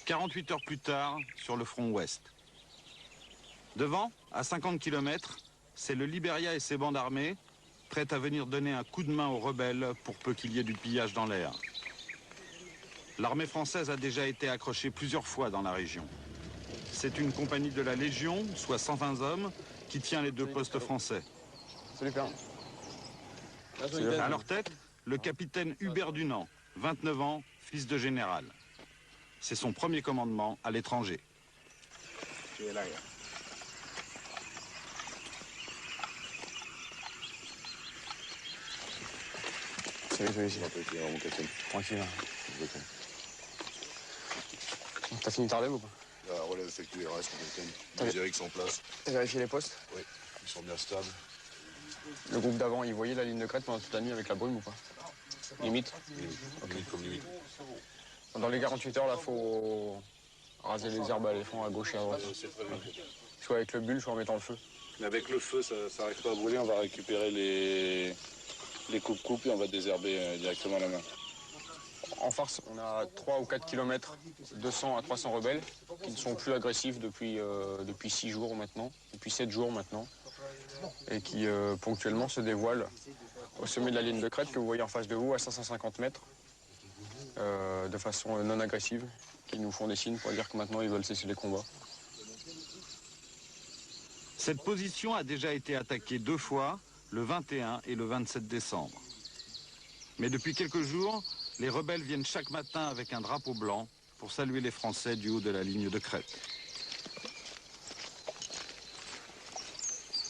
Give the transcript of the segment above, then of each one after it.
48 heures plus tard, sur le front ouest. Devant, à 50 km, c'est le Liberia et ses bandes armées, prêtes à venir donner un coup de main aux rebelles pour peu qu'il y ait du pillage dans l'air. L'armée française a déjà été accrochée plusieurs fois dans la région. C'est une compagnie de la Légion, soit 120 hommes, qui tient les deux postes français. À leur tête, le capitaine Hubert Dunant, 29 ans, fils de général. C'est son premier commandement à l'étranger. Tranquille. T'as fini tard ou pas? La relève effectuée, reste capitaine. Les Eric sont en place. T'as vérifié les postes? Oui, ils sont bien stables. Le groupe d'avant, il voyait la ligne de crête pendant toute la nuit avec la brume ou pas? Limite? Okay. Limite comme limite. Dans les 48 heures, là, faut raser les herbes à l'éléphant à gauche et à droite. C'est très bien. Soit avec le bulle, soit en mettant le feu. Mais avec le feu, ça n'arrive pas à brûler. On va récupérer les coupes et on va désherber directement à la main. En farce, on a 3 ou 4 km, 200 à 300 rebelles qui ne sont plus agressifs depuis 6 jours maintenant, depuis 7 jours maintenant, et qui ponctuellement se dévoilent au sommet de la ligne de crête que vous voyez en face de vous à 550 mètres, de façon non agressive, qui nous font des signes pour dire que maintenant ils veulent cesser les combats. Cette position a déjà été attaquée 2 fois, le 21 et le 27 décembre. Mais depuis quelques jours, les rebelles viennent chaque matin avec un drapeau blanc pour saluer les Français du haut de la ligne de crête.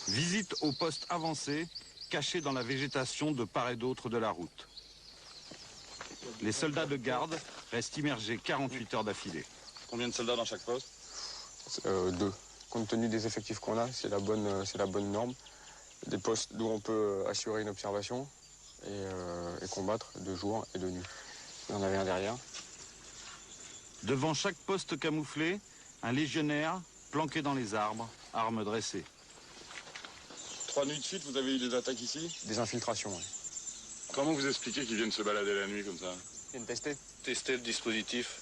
Visite au poste avancé, caché dans la végétation de part et d'autre de la route. Les soldats de garde restent immergés 48 heures d'affilée. Combien de soldats dans chaque poste? 2. Compte tenu des effectifs qu'on a, c'est la bonne norme. Des postes d'où on peut assurer une observation et combattre de jour et de nuit. Il y en avait un derrière. Devant chaque poste camouflé, un légionnaire planqué dans les arbres, armes dressées. 3 nuits de suite, vous avez eu des attaques ici? Des infiltrations, oui. Comment vous expliquez qu'ils viennent se balader la nuit comme ça? Ils viennent tester. Tester le dispositif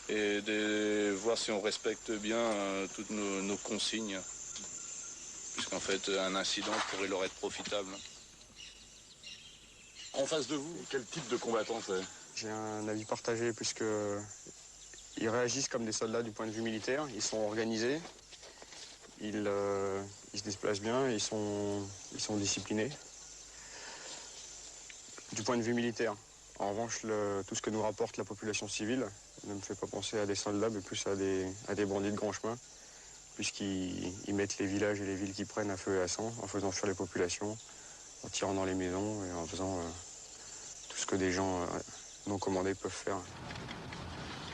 et de voir si on respecte bien toutes nos consignes. Puisqu'en fait, un incident pourrait leur être profitable. En face de vous, quel type de combattant c'est? J'ai un avis partagé puisque ils réagissent comme des soldats du point de vue militaire. Ils sont organisés, ils se déplacent bien, et ils sont disciplinés. Du point de vue militaire. En revanche, tout ce que nous rapporte la population civile ne me fait pas penser à des soldats, mais plus à des bandits de grand chemin, puisqu'ils mettent les villages et les villes qu'ils prennent à feu et à sang, en faisant fuir les populations, en tirant dans les maisons et en faisant tout ce que des gens non commandés peuvent faire.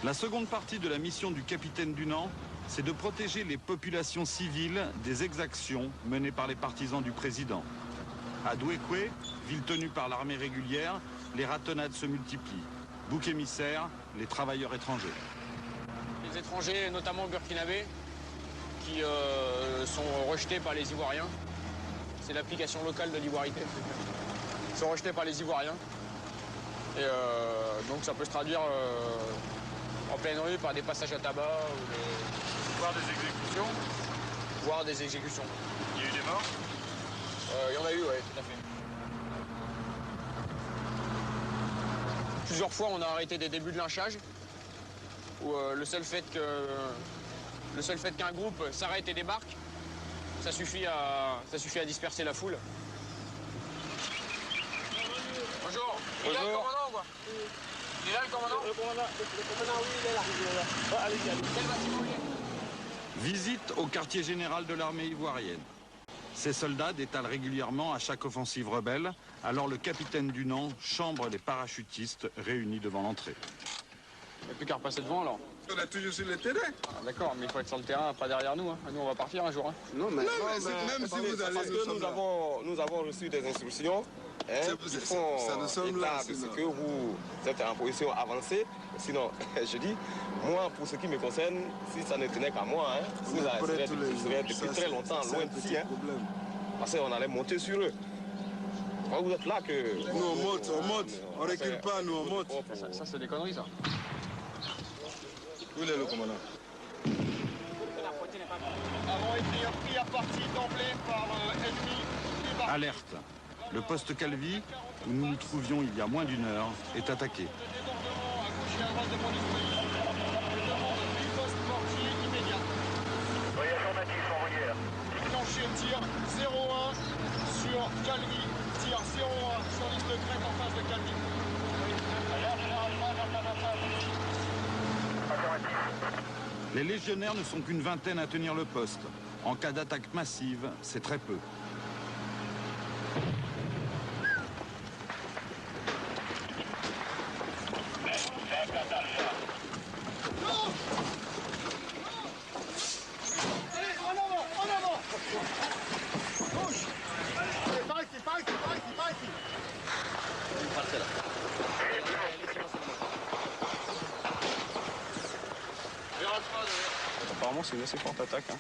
La seconde partie de la mission du capitaine Dunant, c'est de protéger les populations civiles des exactions menées par les partisans du président. À Douékoué, ville tenue par l'armée régulière, les ratonnades se multiplient. Bouc émissaire, les travailleurs étrangers. Les étrangers, notamment burkinabés, qui sont rejetés par les Ivoiriens. C'est l'application locale de l'ivoirité. Ils sont rejetés par les Ivoiriens. Et donc ça peut se traduire en pleine rue par des passages à tabac ou Voir des exécutions? voire des exécutions. Il y a eu des morts? Il y en a eu, oui, tout à fait. Plusieurs fois, on a arrêté des débuts de lynchage, où le seul fait qu'un groupe s'arrête et débarque, ça suffit à disperser la foule. Bonjour. Il est là le commandant ou quoi? Il est là le commandant? Le commandant, oui, il est là. Allez-y. Quel bâtiment il est? Visite au quartier général de l'armée ivoirienne. Ces soldats détalent régulièrement à chaque offensive rebelle, alors le capitaine Dunant chambre les parachutistes réunis devant l'entrée. Il n'y a plus qu'à repasser devant alors. On est toujours sur le terrain. Ah, d'accord, mais il faut être sur le terrain, pas derrière nous. Hein. Nous, on va partir un jour. Hein. Non, mais même si vous allez... Parce que nous avons reçu des instructions. Ils font état de ce que vous êtes en position avancée. Sinon, je dis, moi, pour ce qui me concerne, si ça ne tenait qu'à moi, vous serez depuis très longtemps loin d'ici. Parce qu'on allait monter sur eux. Quand vous êtes là que... Nous, on monte. On recule pas, nous, on monte. Ça c'est des conneries, ça. Où est le commandant? Avons été pris à partie d'emblée par ennemi. Alerte. Le poste Calvi, où nous nous trouvions il y a moins d'une heure, est attaqué. Débordement à gauche et à droite de mon dispositif. Je demande riposte mortier immédiat. Oui, affirmatif, envoyé là. Déclencher tir 01 sur Calvi. Tir 01 sur liste de crête en face de Calvi. Affirmatif. Les légionnaires ne sont qu'une vingtaine à tenir le poste. En cas d'attaque massive, c'est très peu. Apparemment, c'est une assez forte attaque. Hein.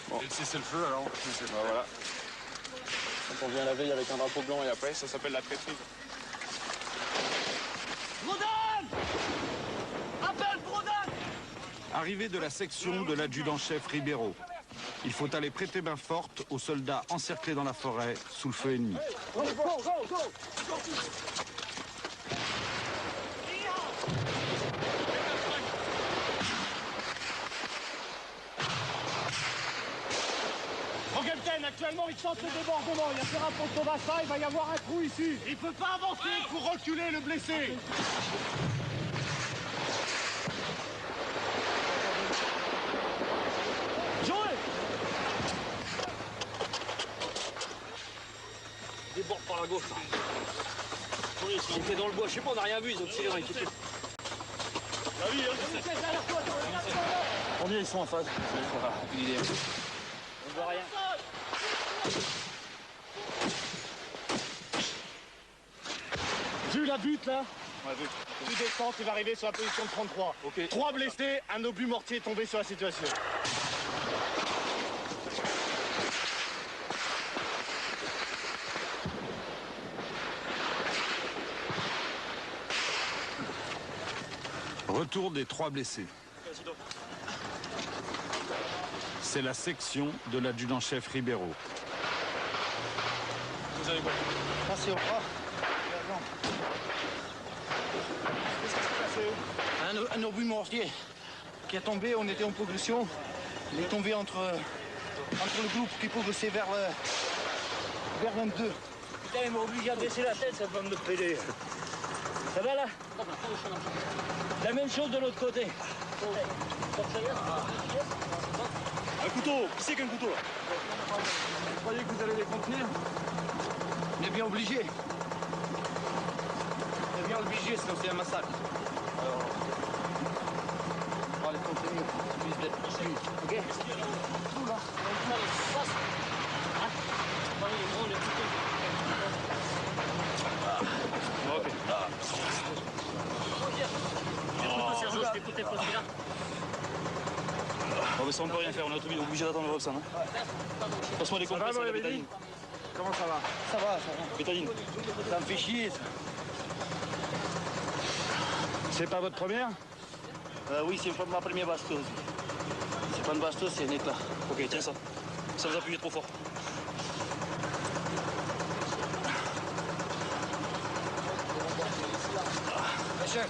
Bon. Et si c'est le feu alors? Voilà. Quand on vient la veille avec un drapeau blanc et après, ça s'appelle la traîtrise. Arrivée de la section de l'adjudant-chef Ribeiro. Il faut aller prêter main forte aux soldats encerclés dans la forêt sous le feu ennemi. Mon capitaine, actuellement il tente le débordement. Il y a ce rapport de Thomas, il va y avoir un trou ici. Il peut pas avancer pour reculer le blessé. Joël! Déborde par la gauche. Oui, ils étaient dans le bois, je sais pas, on n'a rien vu, ils ont tiré dans les pieds. La vie, hein. Combien ils sont en face? Aucune idée. On voit rien. Vu la butte là? Ouais, vu. Tu descends, tu vas arriver sur la position de 33. Ok. 3 blessés, un obus mortier tombé sur la situation. Retour des 3 blessés. C'est la section de l'adjudant-chef Ribeiro. Vous allez voir. Merci au revoir. Qu'est-ce qui s'est passé? Un obus mortier qui est tombé, on était en progression. Il est tombé entre le groupe qui progressait vers 22. Putain, il m'a obligé à baisser la tête, ça va me péler. Ça va là? La même chose de l'autre côté. Un couteau, qui c'est qu'un couteau là? Vous croyez que vous allez les contenir? On est bien obligé. On est bien obligé, sinon c'est un massacre. Alors, on va les contenir, plus d'être poursuivis. Ok? Tout là. Ok. Oh, mais ça on peut rien faire, on est obligé d'attendre Robson. Hein. Passe-moi les compresses et la bétadine. Comment ça va? Ça va, ça va. Bétadine. Ça me fait chier, ça. C'est pas votre première? Oui, c'est ma première bastose. C'est pas une bastose, c'est un éclat. Ok, tiens ça. Ça vous appuie trop fort. Chef.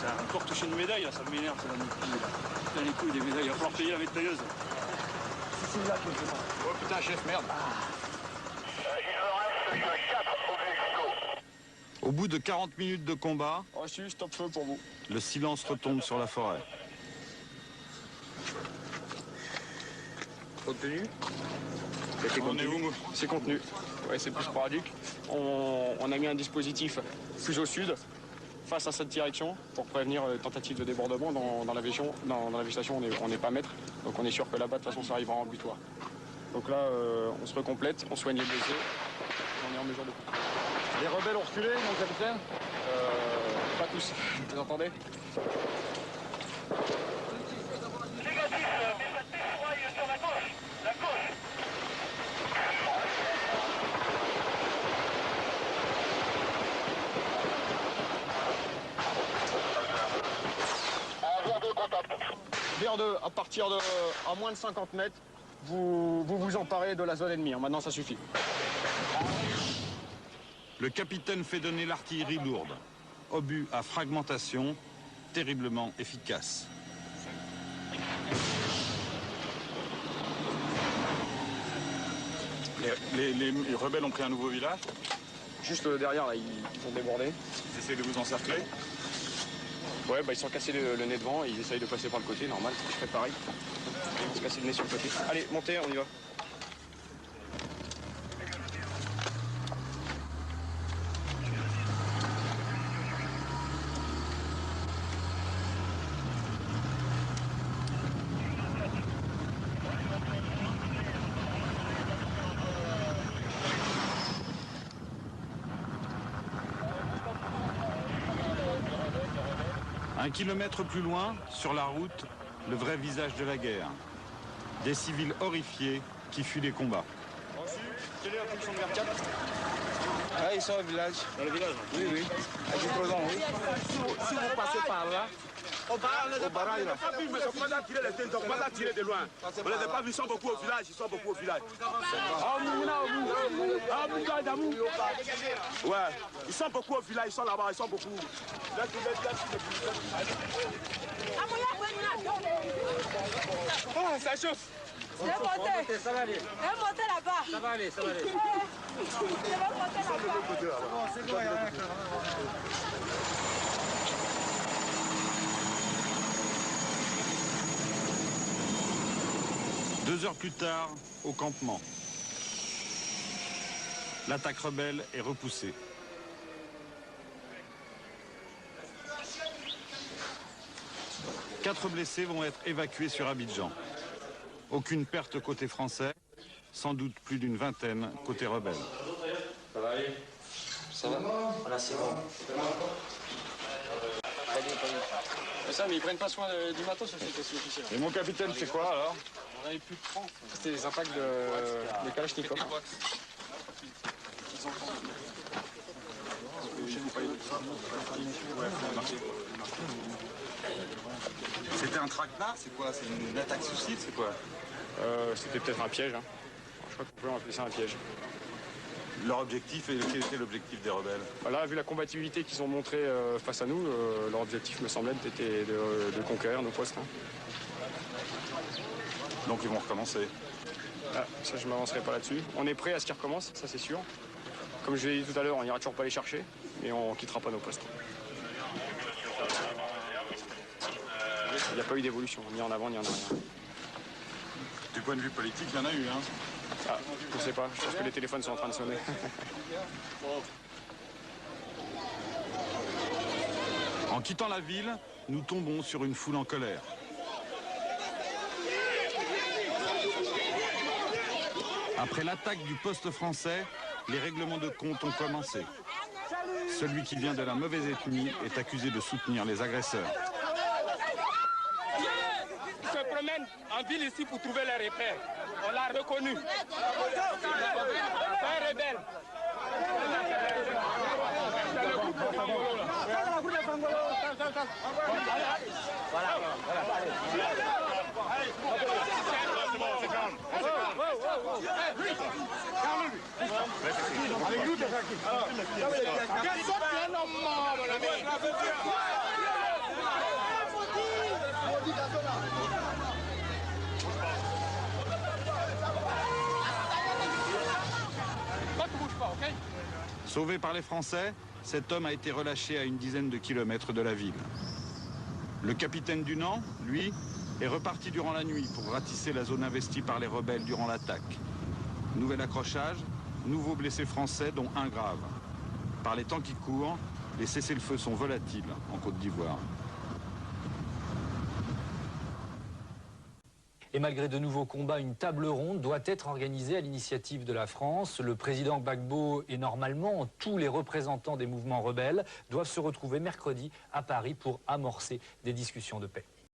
T'as encore touché une médaille, là, ça m'énerve, ça va me couiller, là. Putain, les couilles des médailles, il va falloir payer la médailleuse. C'est celui-là qui me fait ça. Oh putain, chef, merde. Au bout de 40 minutes de combat, Reçu, stop feu pour vous. le silence retombe sur la forêt. Contenu. C'est contenu. Ouais, c'est plus sporadique. On a mis un dispositif plus au sud, face à cette direction, pour prévenir tentative de débordement dans la végétation. On n'est pas maître, donc on est sûr que là-bas, de toute façon, ça arrivera en butoir. Donc là, on se recomplète, on soigne les blessés, on est en mesure de... Les rebelles ont reculé, mon capitaine? Pas tous, vous entendez? à moins de 50 mètres, vous emparez de la zone ennemie. Maintenant, ça suffit. Le capitaine fait donner l'artillerie lourde. Obus à fragmentation, terriblement efficace. Les rebelles ont pris un nouveau village. Juste derrière, là, ils ont débordé. Ils essaient de vous encercler. Ouais, bah, ils sont cassés le nez devant et ils essayent de passer par le côté, normal. Je fais pareil. Ils vont se casser le nez sur le côté. Allez, montez, on y va. Un kilomètre plus loin, sur la route, le vrai visage de la guerre. Des civils horrifiés qui fuient les combats. Quelle est la position de R4? Ah, ils sont au village. Dans le village? Oui, oui. À Gitrozon, oui. Si vous passez par là, au barrage, là. Mais on peut pas tirer les tentes, on peut pas tirer de loin. On ne les a pas vus, ils sont beaucoup au village, ils sont beaucoup au village. Ouais, ils sont beaucoup au village, ils sont là-bas, ils sont beaucoup. Ah, ça chauffe. C'est monté, ça va aller. C'est monté là-bas. Ça va aller, ça va aller. C'est monté là-bas. C'est bon, il y a rien. 2 heures plus tard, au campement. L'attaque rebelle est repoussée. Quatre blessés vont être évacués sur Abidjan. Aucune perte côté français, sans doute plus d'une vingtaine côté rebelle. Ça va aller? Ça va? Voilà, c'est bon. Ça, mais ils prennent pas soin du matos sur cette officiel. Et mon capitaine, c'est quoi alors? On avait plus de 30. C'était les attaques de Kalachnikov. C'était un traquenard, c'est quoi? C'est une attaque suicide, c'est quoi? C'était peut-être un piège. Hein. Je crois qu'on peut appeler ça un piège. Leur objectif, et quel était l'objectif des rebelles? Là, vu la combativité qu'ils ont montrée face à nous, leur objectif, me semblait, était de conquérir nos postes. Hein. Donc ils vont recommencer. Ah, ça, je ne m'avancerai pas là-dessus. On est prêt à ce qu'ils recommencent, ça c'est sûr. Comme je l'ai dit tout à l'heure, on n'ira toujours pas les chercher, mais on ne quittera pas nos postes. Il n'y a pas eu d'évolution, ni en avant, ni en arrière. Du point de vue politique, il y en a eu, hein? Ah, je ne sais pas, je pense que les téléphones sont en train de sonner. En quittant la ville, nous tombons sur une foule en colère. Après l'attaque du poste français, les règlements de compte ont commencé. Celui qui vient de la mauvaise ethnie est accusé de soutenir les agresseurs. Ils se promènent en ville ici pour trouver les repères. On l'a reconnu. C'est un rebelle. Sauvé par les Français, cet homme a été relâché à une dizaine de kilomètres de la ville. Le capitaine Dunant, lui, est reparti durant la nuit pour ratisser la zone investie par les rebelles durant l'attaque. Nouvel accrochage, nouveaux blessés français, dont un grave. Par les temps qui courent, les cessez-le-feu sont volatiles en Côte d'Ivoire. Et malgré de nouveaux combats, une table ronde doit être organisée à l'initiative de la France. Le président Gbagbo et normalement tous les représentants des mouvements rebelles doivent se retrouver mercredi à Paris pour amorcer des discussions de paix.